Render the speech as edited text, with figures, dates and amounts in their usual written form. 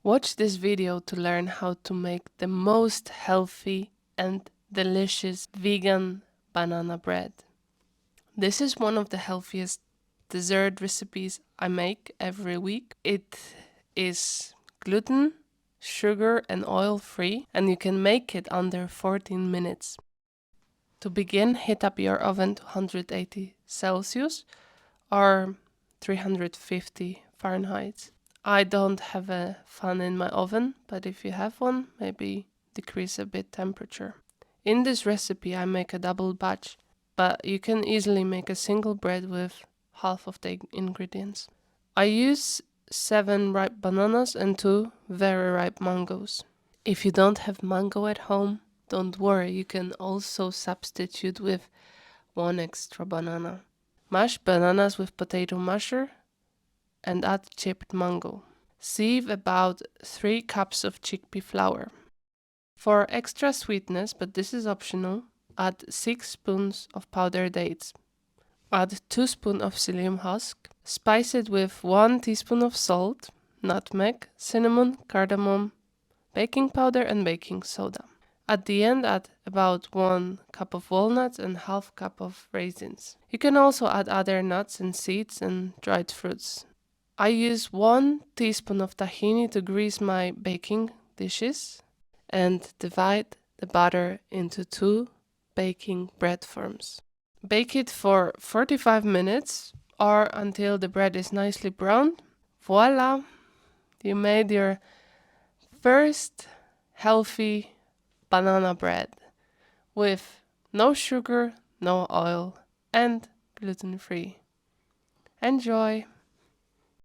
Watch this video to learn how to make the most healthy and delicious vegan banana bread. This is one of the healthiest dessert recipes I make every week. It is gluten, sugar and oil free, and you can make it under 14 minutes. To begin, heat up your oven to 180 Celsius or 350 Fahrenheit. I don't have a fan in my oven, but if you have one, maybe decrease a bit temperature. In this recipe I make a double batch, but you can easily make a single bread with half of the ingredients. I use 7 ripe bananas and 2 very ripe mangoes. If you don't have mango at home, don't worry, you can also substitute with 1 extra banana. Mash bananas with potato masher and add chipped mango. Sieve about 3 cups of chickpea flour. For extra sweetness, but this is optional, add 6 spoons of powdered dates. Add 2 spoons of psyllium husk. Spice it with 1 teaspoon of salt, nutmeg, cinnamon, cardamom, baking powder and baking soda. At the end, add about 1 cup of walnuts and half cup of raisins. You can also add other nuts and seeds and dried fruits. I use 1 teaspoon of tahini to grease my baking dishes and divide the butter into 2 baking bread forms. Bake it for 45 minutes or until the bread is nicely browned. Voila! You made your first healthy banana bread with no sugar, no oil and gluten-free. Enjoy!